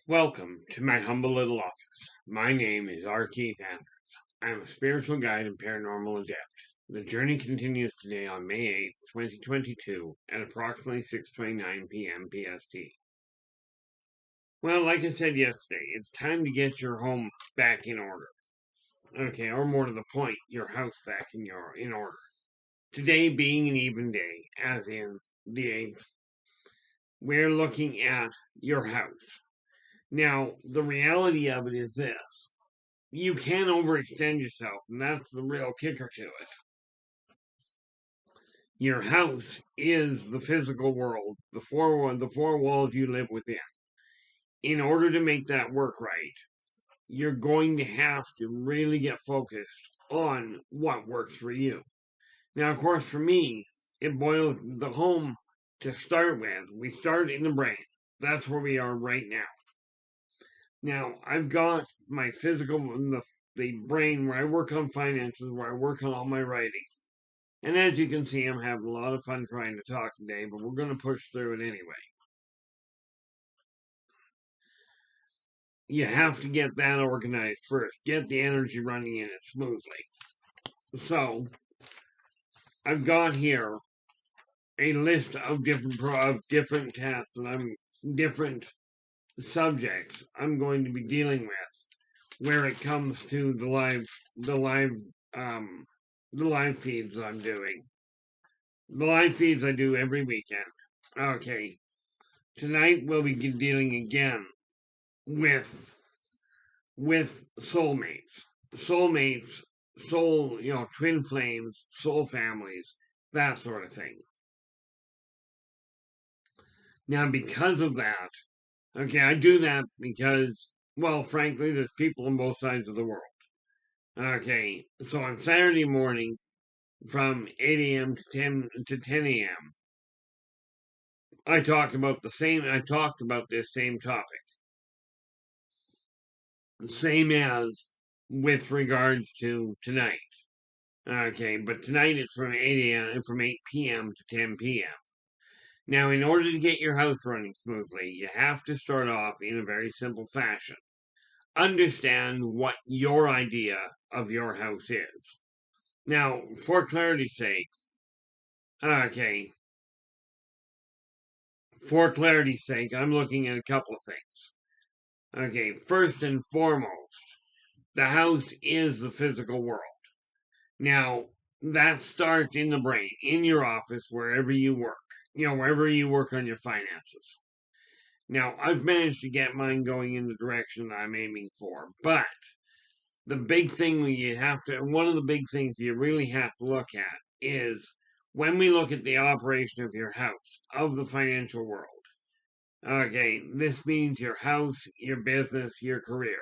Welcome to my humble little office. My name is R. Keith Andrews. I am a spiritual guide and paranormal adept. The journey continues today on May 8th, 2022 at approximately 6:29 p.m. PST. Well, like I said yesterday, it's time to get your home back in order. Okay, or more to the point, your house back in order. Today being an even day, as in the 8th, we're looking at your house. Now, the reality of it is this: you can overextend yourself, and that's the real kicker to it. Your house is the physical world, the four walls you live within. In order to make that work right, you're going to have to really get focused on what works for you. Now, of course, for me, it boils the home to start with. We start in the brain. That's where we are right now. Now, I've got my physical, the brain where I work on finances, where I work on all my writing. And as you can see, I'm having a lot of fun trying to talk today, but we're going to push through it anyway. You have to get that organized first, get the energy running in it smoothly. So, I've got here a list of different tasks and different subjects I'm going to be dealing with where it comes to um the live feeds I'm doing. The live feeds I do every weekend. Okay. Tonight we'll be dealing again with soulmates. Soulmates, twin flames, soul families, that sort of thing. Now because of that, okay, I do that because, well, frankly, there's people on both sides of the world. Okay, so on Saturday morning from 8 a.m. to 10 a.m. I talked about this same topic. Same as with regards to tonight. Okay, but tonight it's from 8 p.m. to 10 p.m. Now, in order to get your house running smoothly, you have to start off in a very simple fashion. Understand what your idea of your house is. Now, for clarity's sake, okay, I'm looking at a couple of things. Okay, first and foremost, the house is the physical world. Now, that starts in the brain, in your office, wherever you work, wherever you work on your finances. Now, I've managed to get mine going in the direction that I'm aiming for, but one of the big things you really have to look at is when we look at the operation of your house, of the financial world. Okay, this means your house, your business, your career,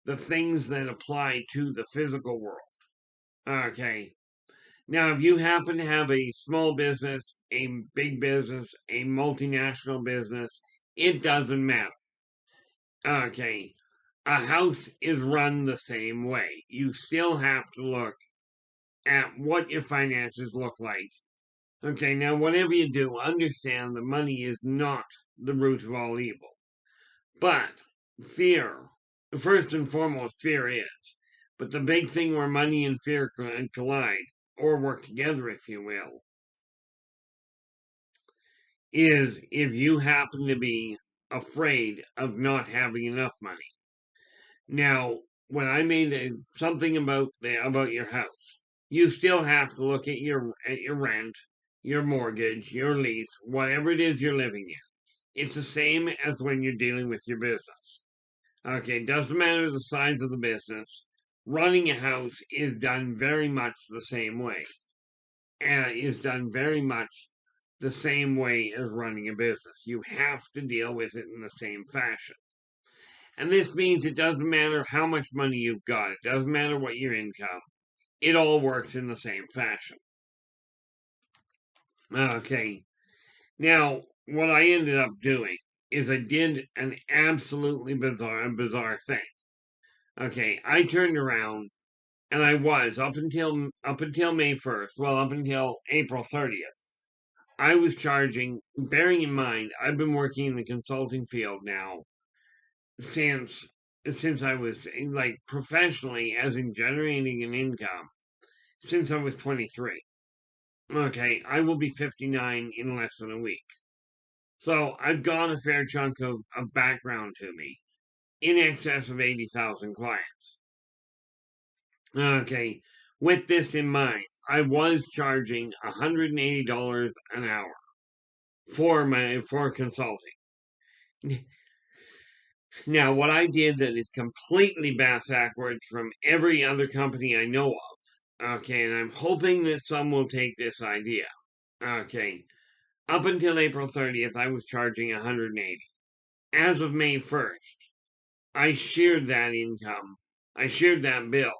the things that apply to the physical world. Okay, now, if you happen to have a small business, a big business, a multinational business, it doesn't matter. Okay, a house is run the same way. You still have to look at what your finances look like. Okay, now, whatever you do, understand that money is not the root of all evil. But fear, first and foremost, fear is. But the big thing where money and fear collide, or work together, if you will, is if you happen to be afraid of not having enough money. Now, when I made something about your house, you still have to look at your rent, your mortgage, your lease, whatever it is you're living in. It's the same as when you're dealing with your business. Okay, doesn't matter the size of the business. Running a house is done very much the same way. Is done very much the same way as running a business. You have to deal with it in the same fashion. And this means it doesn't matter how much money you've got, it doesn't matter what your income, it all works in the same fashion. Okay, now what I ended up doing is I did an absolutely bizarre thing. Okay, I turned around and I was up until May 1st, well, up until April 30th. I was charging, bearing in mind, I've been working in the consulting field now since I was like professionally, as in generating an income, since I was 23. Okay, I will be 59 in less than a week. So I've got a fair chunk of background to me, in excess of 80,000 clients. Okay, with this in mind, I was charging $180 an hour for consulting. Now, what I did that is completely backwards from every other company I know of. Okay, and I'm hoping that some will take this idea. Okay, up until April 30th, I was charging 180. As of May 1st, I shared that income. I shared that bill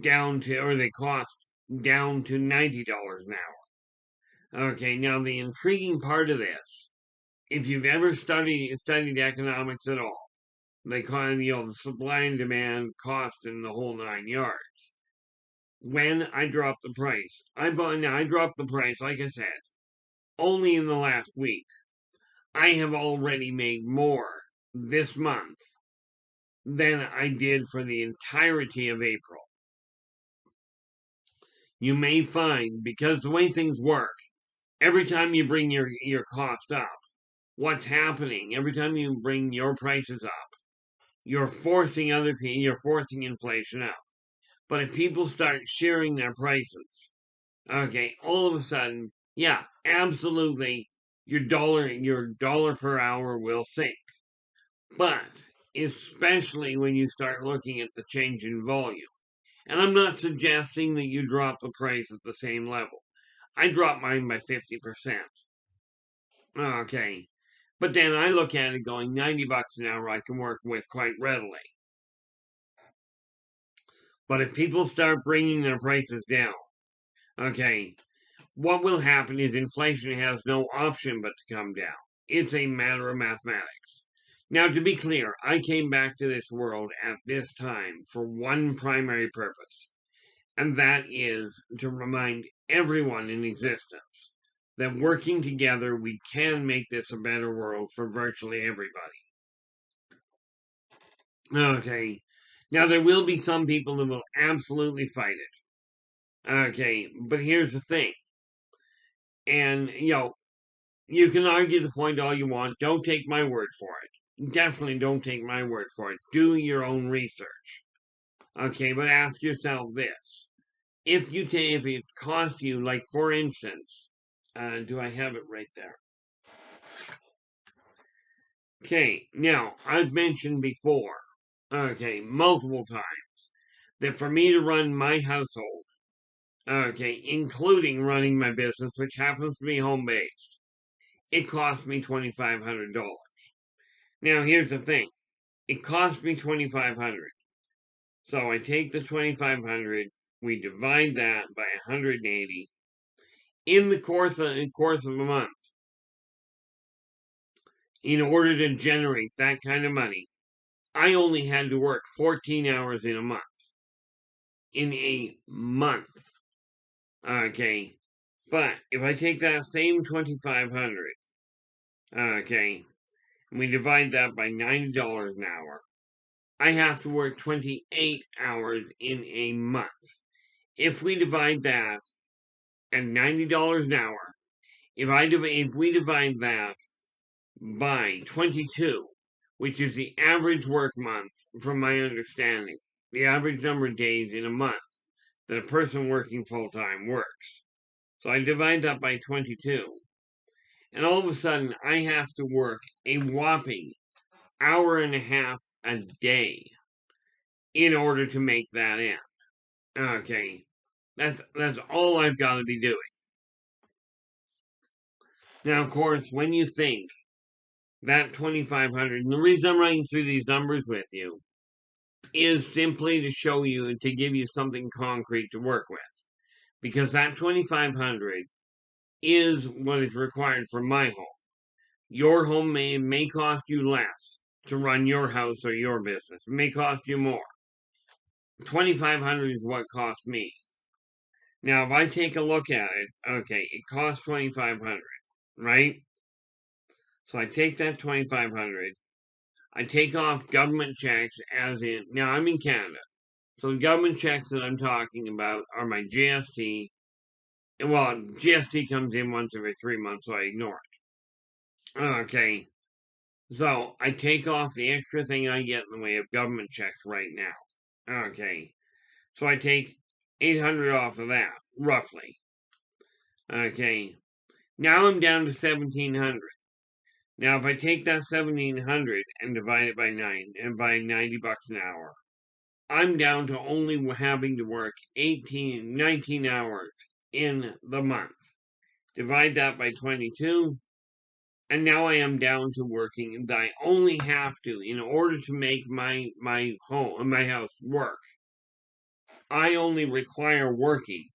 down to, or the cost down to $90 an hour. Okay, now the intriguing part of this, if you've ever studied economics at all, they call it, the supply and demand, cost, and the whole 9 yards. When I dropped the price, I dropped the price, like I said, only in the last week. I have already made more this month than I did for the entirety of April. You may find, because the way things work, every time you bring your cost up, what's happening, every time you bring your prices up, you're forcing inflation up. But if people start sharing their prices, okay, all of a sudden, yeah, absolutely, your dollar per hour will sink. But especially when you start looking at the change in volume. And I'm not suggesting that you drop the price at the same level. I dropped mine by 50%. Okay. But then I look at it going $90 an hour I can work with quite readily. But if people start bringing their prices down, okay, what will happen is inflation has no option but to come down. It's a matter of mathematics. Now, to be clear, I came back to this world at this time for one primary purpose, and that is to remind everyone in existence that working together we can make this a better world for virtually everybody. Okay, now there will be some people that will absolutely fight it. Okay, but here's the thing, and you can argue the point all you want. Don't take my word for it. Definitely don't take my word for it. Do your own research. Okay, but ask yourself this: if it costs you, like for instance, do I have it right there? Okay, now I've mentioned before, okay, multiple times, that for me to run my household, okay, including running my business, which happens to be home based, it cost me $2,500. Now here's the thing: it cost me $2,500. So I take the 2,500, we divide that by 180 in the course of a month. In order to generate that kind of money, I only had to work 14 hours in a month. In a month. Okay. But if I take that same 2,500, okay, and we divide that by $90 an hour, I have to work 28 hours in a month. If we divide that at $90 an hour, if we divide that by 22, which is the average work month, from my understanding, the average number of days in a month that a person working full time works. So I divide that by 22, and all of a sudden I have to work a whopping hour and a half a day in order to make that end. Okay, that's all I've got to be doing. Now, of course, when you think that 2,500, and the reason I'm running through these numbers with you is simply to show you, to give you something concrete to work with, because that 2,500 is what is required for my home. Your home may cost you less to run your house or your business. It may cost you more. 2,500 is what cost me. Now, if I take a look at it, okay, it costs 2,500, right? So I take that 2,500, I take off government checks, as in, now I'm in Canada. So the government checks that I'm talking about are my GST. And well, GST comes in once every 3 months, so I ignore it. Okay. So I take off the extra thing I get in the way of government checks right now. Okay. So I take 800 off of that, roughly. Okay. Now I'm down to 1,700. Now, if I take that 1,700 and divide it by 9 and by $90 an hour, I'm down to only having to work 19 hours in the month. Divide that by 22, and now I am down to working. I only have to, in order to make my house work, I only require working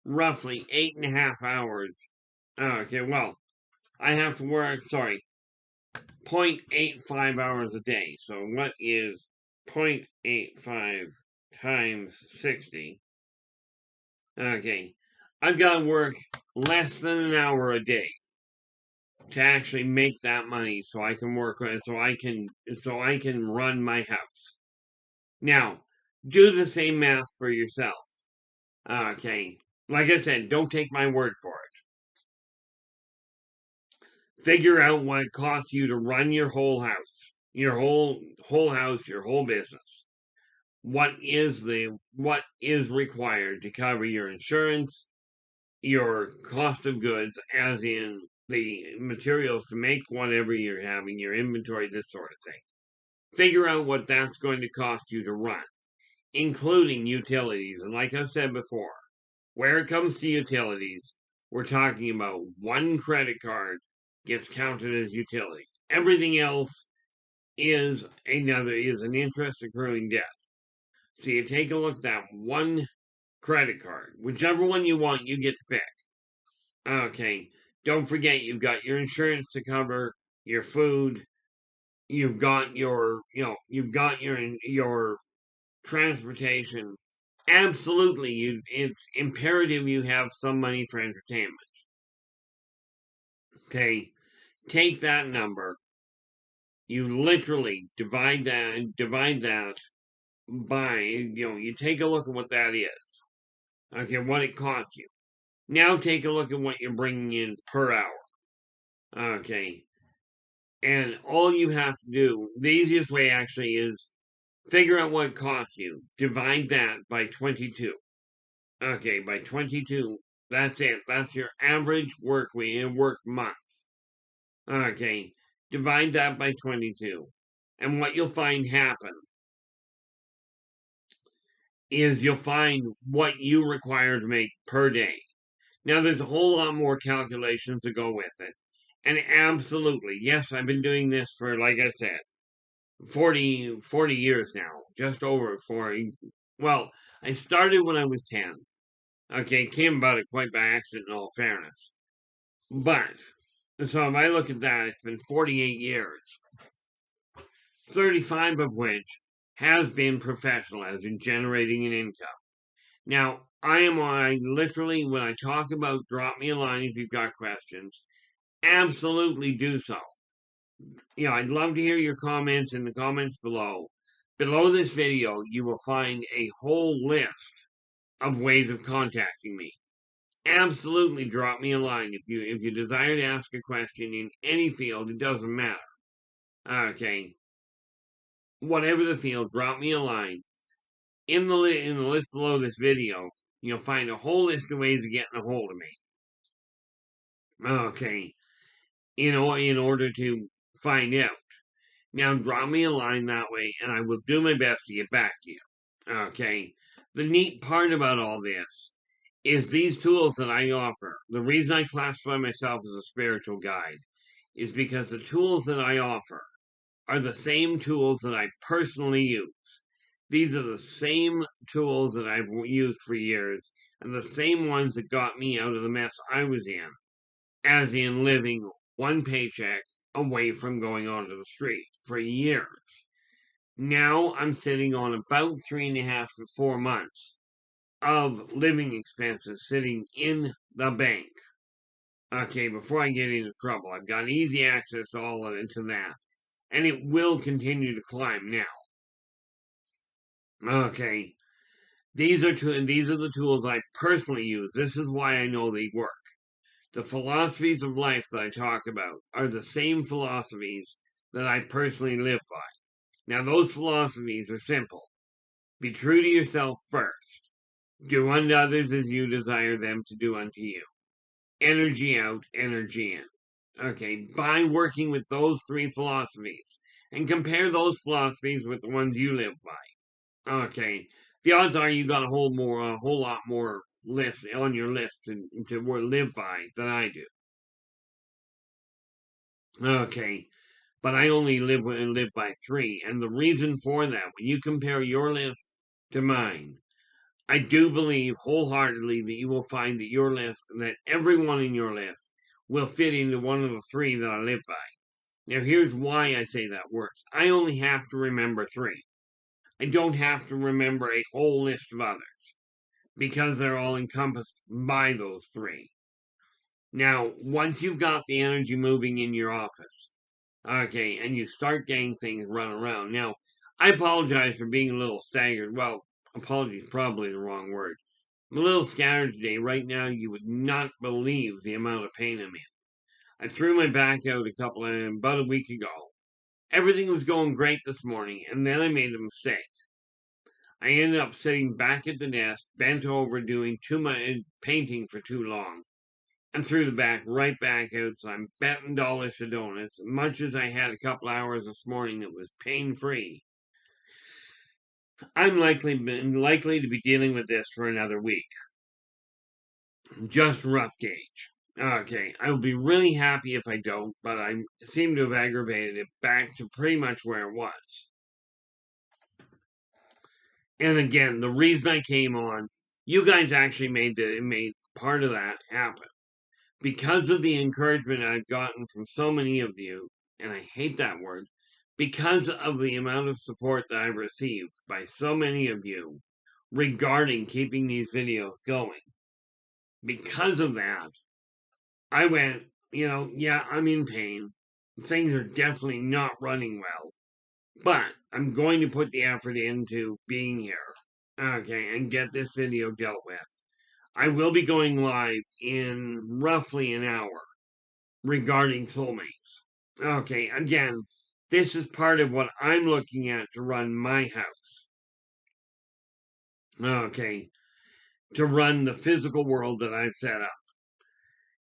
roughly 8.5 hours. Okay, well, I have to work, 0.85 hours a day. So what is 0.85 times 60? Okay, I've got to work less than an hour a day to actually make that money, so I can work, so I can run my house. Now, do the same math for yourself. Okay, like I said, don't take my word for it. Figure out what it costs you to run your whole house, your whole house, your whole business. What is required to cover your insurance, your cost of goods, as in the materials to make whatever you're having, your inventory, this sort of thing. Figure out what that's going to cost you to run, including utilities. And like I said before, where it comes to utilities, we're talking about one credit card gets counted as utility. Everything else is an interest accruing debt. So you take a look at that one credit card, whichever one you want, you get to pick. Okay, don't forget you've got your insurance to cover, your food, you've got your transportation. Absolutely, it's imperative you have some money for entertainment. Okay, take that number. You literally divide that by, you take a look at what that is. Okay, what it costs you. Now take a look at what you're bringing in per hour. Okay, and all you have to do, the easiest way actually is figure out what it costs you. Divide that by 22. Okay, by 22. That's it. That's your average work week and work month. Okay, divide that by 22. And what you'll find happen is you'll find what you require to make per day. Now, there's a whole lot more calculations to go with it. And absolutely, yes, I've been doing this for, like I said, 40 years now. Just over 40. Well, I started when I was 10. Okay, came about it quite by accident, in all fairness. But, so if I look at that, it's been 48 years. 35 of which has been professional, as in generating an income. Now, I literally, when I talk about drop me a line if you've got questions, absolutely do so. I'd love to hear your comments in the comments below. Below this video, you will find a whole list of ways of contacting me. Absolutely drop me a line if you desire to ask a question in any field. It doesn't matter. Okay. Whatever the field, drop me a line. In the list below this video, you'll find a whole list of ways of getting a hold of me. Okay. In order to find out. Now, drop me a line that way, and I will do my best to get back to you. Okay. The neat part about all this is these tools that I offer. The reason I classify myself as a spiritual guide is because the tools that I offer are the same tools that I personally use. These are the same tools that I've used for years, and the same ones that got me out of the mess I was in, as in living one paycheck away from going onto the street for years. Now I'm sitting on about 3.5 to 4 months of living expenses sitting in the bank. Okay, before I get into trouble, I've got easy access to all of it, to that. and it will continue to climb now. Okay, these are the tools I personally use. This is why I know they work. The philosophies of life that I talk about are the same philosophies that I personally live by. Now, those philosophies are simple. Be true to yourself first. Do unto others as you desire them to do unto you. Energy out, energy in. Okay, by working with those three philosophies and compare those philosophies with the ones you live by. Okay, the odds are you got a whole lot more lists on your list to live by than I do. Okay, but I only live by three, and the reason for that, when you compare your list to mine, I do believe wholeheartedly that you will find that your list, that everyone in your list, will fit into one of the three that I live by. Now, here's why I say that works. I only have to remember three. I don't have to remember a whole list of others because they're all encompassed by those three. Now, once you've got the energy moving in your office, okay, and you start getting things run around. Now, I apologize for being a little staggered. Well, apology is probably the wrong word. I'm a little scattered today. Right now, you would not believe the amount of pain I'm in. I threw my back out about a week ago. Everything was going great this morning, and then I made a mistake. I ended up sitting back at the desk, bent over, doing too much painting for too long, and threw the back right back out. So I'm betting dollars to donuts. Much as I had a couple hours this morning that was pain free, I'm likely to be dealing with this for another week. Just rough gauge. Okay, I will be really happy if I don't, but I seem to have aggravated it back to pretty much where it was. And again, the reason I came on, you guys actually made part of that happen. Because of the encouragement I've gotten from so many of you, and I hate that word, because of the amount of support that I've received by so many of you regarding keeping these videos going. Because of that, I went, yeah, I'm in pain. Things are definitely not running well, but I'm going to put the effort into being here, okay, and get this video dealt with. I will be going live in roughly an hour regarding soulmates. Okay, again, this is part of what I'm looking at to run my house. Okay, to run the physical world that I've set up.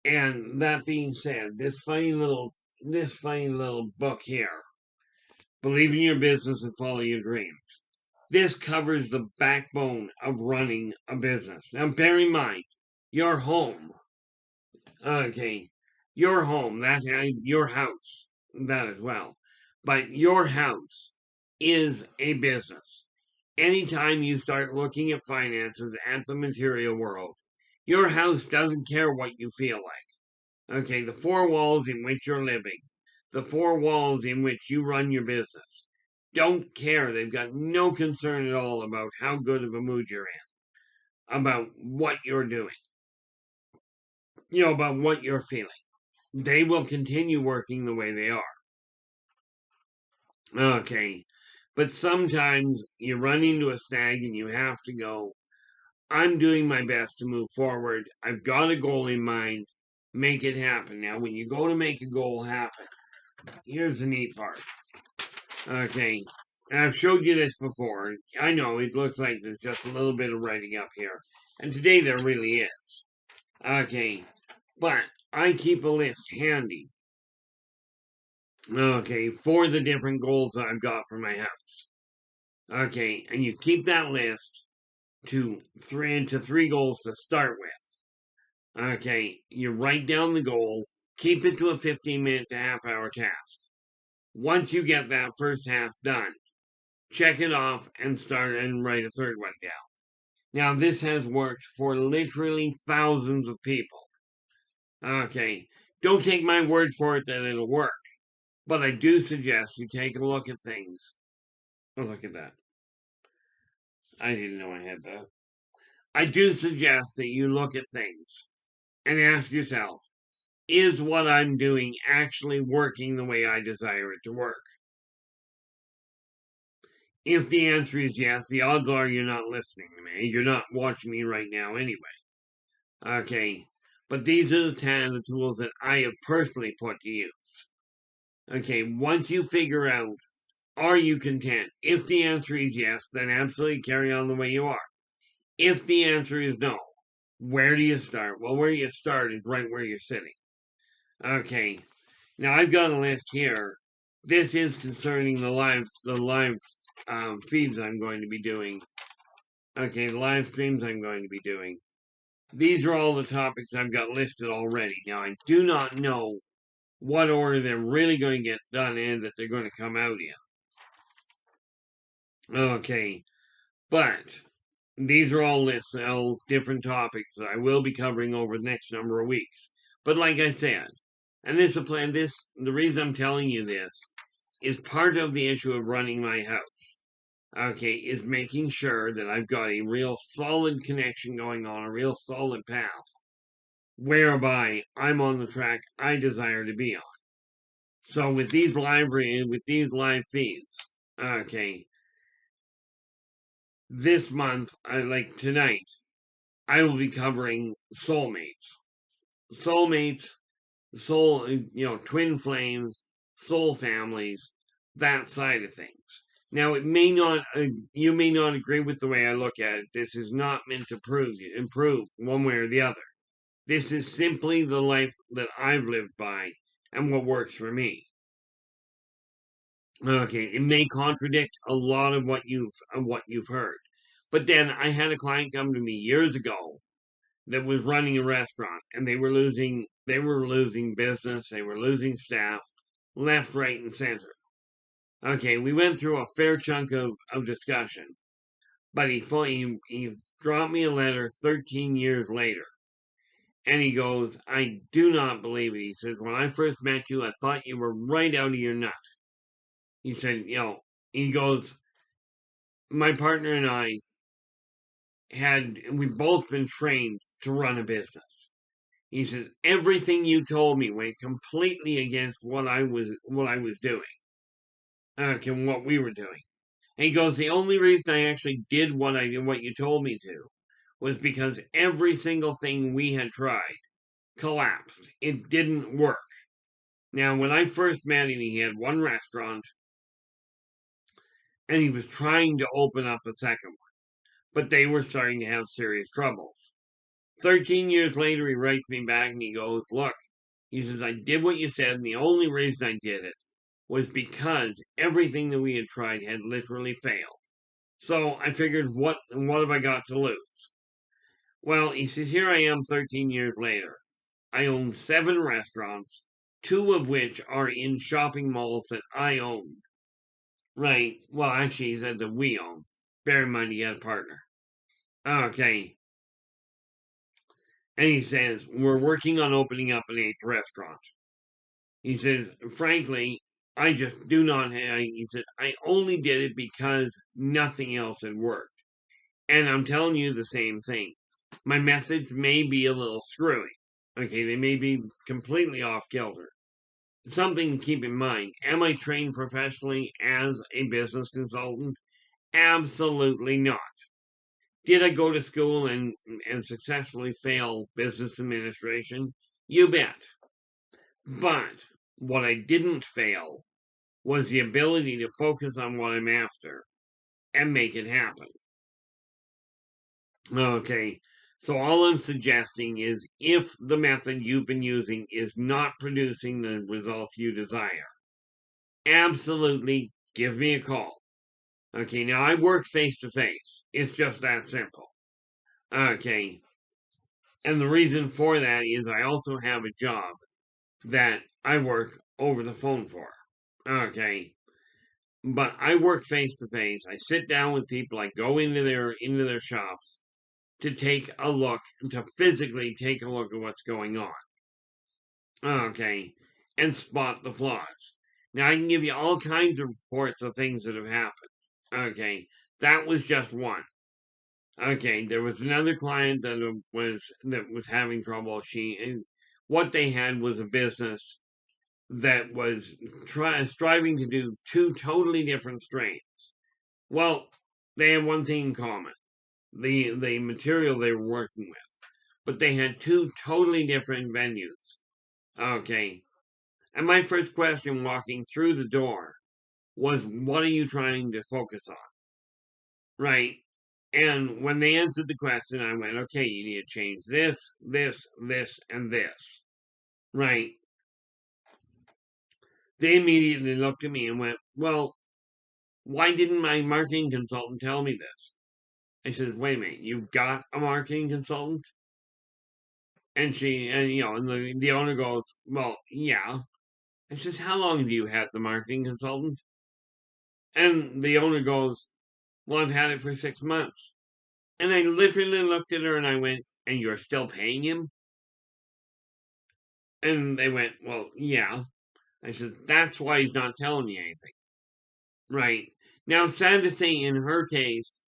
And that being said, this funny little book here, Believe in Your Business and Follow Your Dreams. This covers the backbone of running a business. Now, bear in mind, your home. Okay, your home, that's your house, that as well. But your house is a business. Anytime you start looking at finances at the material world, your house doesn't care what you feel like. Okay, the four walls in which you're living, the four walls in which you run your business, don't care. They've got no concern at all about how good of a mood you're in, about what you're doing, about what you're feeling. They will continue working the way they are. Okay, but sometimes you run into a snag and you have to go, I'm doing my best to move forward. I've got a goal in mind. Make it happen. Now, when you go to make a goal happen, here's the neat part. Okay, and I've showed you this before. I know it looks like there's just a little bit of writing up here. And today there really is. Okay, but I keep a list handy. Okay, for the different goals that I've got for my house. Okay, and you keep that list to three goals to start with. Okay, you write down the goal, keep it to a 15-minute to half-hour task. Once you get that first half done, check it off and start and write a third one down. Now, this has worked for literally thousands of people. Okay, don't take my word for it that it'll work, but I do suggest you take a look at things. Oh, look at that. I didn't know I had that. I do suggest that you look at things and ask yourself, is what I'm doing actually working the way I desire it to work? If the answer is yes, the odds are you're not listening to me. You're not watching me right now anyway. Okay. But these are the tools that I have personally put to use. Okay. Once you figure out, are you content? If the answer is yes, then absolutely carry on the way you are. If the answer is no, where do you start? Well, where you start is right where you're sitting. Okay. Now I've got a list here. This is concerning the live feeds I'm going to be doing. Okay, the live streams I'm going to be doing. These are all the topics I've got listed already. Now I do not know what order they're really going to get done in, that they're going to come out in. Okay, but these are all lists of different topics that I will be covering over the next number of weeks. But like I said, and the reason I'm telling you this is part of the issue of running my house. Okay, is making sure that I've got a real solid connection going on, a real solid path, whereby I'm on the track I desire to be on. So with these live feeds, okay, this month, like tonight, I will be covering soulmates, soulmates, twin flames, soul families, that side of things. Now, you may not agree with the way I look at it. This is not meant to improve one way or the other. This is simply the life that I've lived by and what works for me. Okay, it may contradict a lot of what you've heard. But then I had a client come to me years ago that was running a restaurant, and they were losing business, they were losing staff, left, right, and center. Okay, we went through a fair chunk of discussion, but he dropped me a letter 13 years later. And he goes, I do not believe it. He says, when I first met you, I thought you were right out of your nut. He said, he goes, my partner and I we've both been trained to run a business. He says, everything you told me went completely against what I was doing. Okay, what we were doing. And he goes, the only reason I actually did what you told me to was because every single thing we had tried collapsed. It didn't work. Now, when I first met him, he had one restaurant, and he was trying to open up a second one, but they were starting to have serious troubles. 13 years later, he writes me back and he goes, look, he says, I did what you said, and the only reason I did it was because everything that we had tried had literally failed. So I figured, what have I got to lose? Well, he says, here I am 13 years later. I own 7 restaurants, 2 of which are in shopping malls that I own. Right. Well, actually, he said that we own. Bear in mind, he had a partner. Okay. And he says, we're working on opening up an 8th restaurant. He says, frankly, I just do not have, he said, I only did it because nothing else had worked. And I'm telling you the same thing. My methods may be a little screwy. Okay, they may be completely off kilter. Something to keep in mind. Am I trained professionally as a business consultant? Absolutely not. Did I go to school and successfully fail business administration? You bet. But what I didn't fail was the ability to focus on what I'm after and make it happen. Okay, so all I'm suggesting is, if the method you've been using is not producing the results you desire, absolutely give me a call. Okay, now I work face to face. It's just that simple. Okay, and the reason for that is I also have a job that I work over the phone for. Okay, but I work face to face. I sit down with people. I go into their shops to physically take a look at what's going on. Okay, and spot the flaws. Now I can give you all kinds of reports of things that have happened. Okay, that was just one. Okay, there was another client that was having trouble. What they had was a business that was striving to do 2 totally different strains. Well, they have one thing in common: the material they were working with. But they had two totally different venues. Okay. And my first question walking through the door was, what are you trying to focus on? Right. And when they answered the question, I went, okay, you need to change this, this, and this. Right. They immediately looked at me and went, well, why didn't my marketing consultant tell me this? I said, wait a minute, you've got a marketing consultant? And the owner goes, well, yeah. I says, how long have you had the marketing consultant? And the owner goes, well, I've had it for 6 months. And I literally looked at her and I went, and you're still paying him? And they went, well, yeah. I said, that's why he's not telling me anything. Right. Now, sad to say, in her case,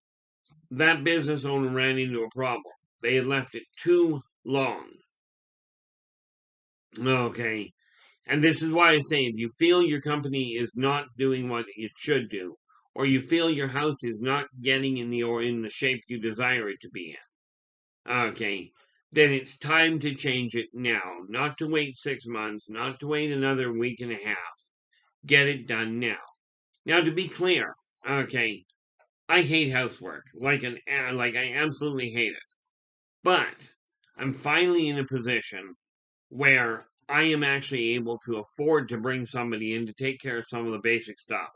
that business owner ran into a problem. They had left it too long. Okay. And this is why I say, if you feel your company is not doing what it should do, or you feel your house is not getting in the shape you desire it to be in, okay, then it's time to change it now. Not to wait 6 months, not to wait another week and a half. Get it done now. Now, to be clear, okay, I hate housework. Like I absolutely hate it. But I'm finally in a position where I am actually able to afford to bring somebody in to take care of some of the basic stuff.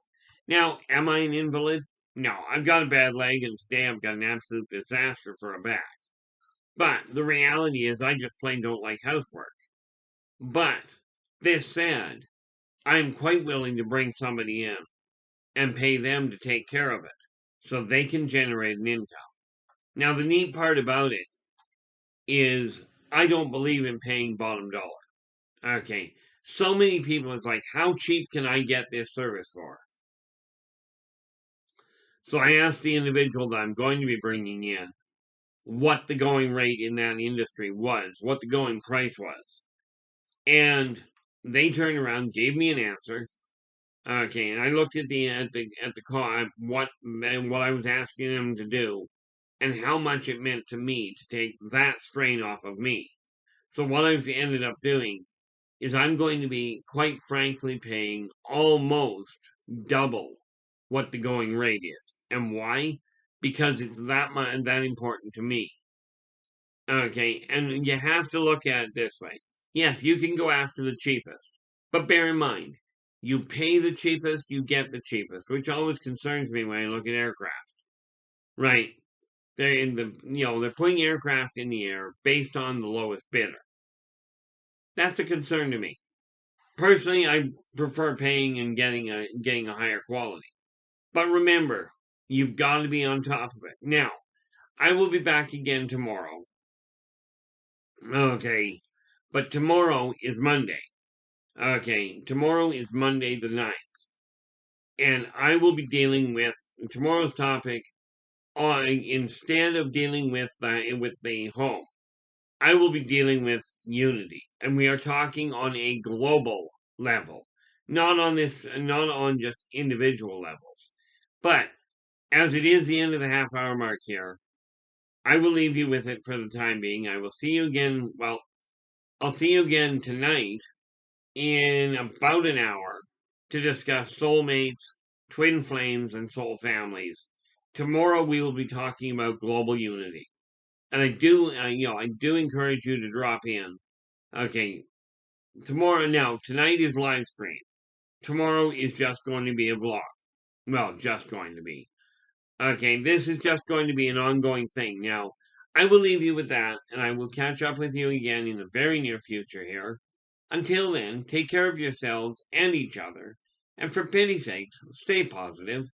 Now, am I an invalid? No, I've got a bad leg, and today I've got an absolute disaster for a back. But the reality is, I just plain don't like housework. But this said, I'm quite willing to bring somebody in and pay them to take care of it so they can generate an income. Now, the neat part about it is I don't believe in paying bottom dollar. Okay. So many people, it's like, how cheap can I get this service for? So I asked the individual that I'm going to be bringing in what the going rate in that industry was, what the going price was. And they turned around, gave me an answer. Okay, and I looked at the call, what I was asking them to do, and how much it meant to me to take that strain off of me. So what I've ended up doing is I'm going to be, quite frankly, paying almost double what the going rate is. And why? Because it's that important to me. Okay, and you have to look at it this way. Yes, you can go after the cheapest, but bear in mind, you pay the cheapest, you get the cheapest, which always concerns me when I look at aircraft. Right? They're putting aircraft in the air based on the lowest bidder. That's a concern to me. Personally, I prefer paying and getting a higher quality. But remember, you've got to be on top of it. Now, I will be back again tomorrow. Okay, but tomorrow is Monday. Okay, tomorrow is Monday the 9th. And I will be dealing with tomorrow's topic instead of dealing with the home. I will be dealing with unity, and we are talking on a global level, not on just individual levels. But as it is the end of the half-hour mark here, I will leave you with it for the time being. I will see you again. Well, I'll see you again tonight in about an hour to discuss soulmates, twin flames, and soul families. Tomorrow we will be talking about global unity. And I do encourage you to drop in. Okay, tonight is live stream. Tomorrow is just going to be a vlog. Well, just going to be. Okay, this is just going to be an ongoing thing. Now, I will leave you with that, and I will catch up with you again in the very near future here. Until then, take care of yourselves and each other, and for pity's sakes, stay positive.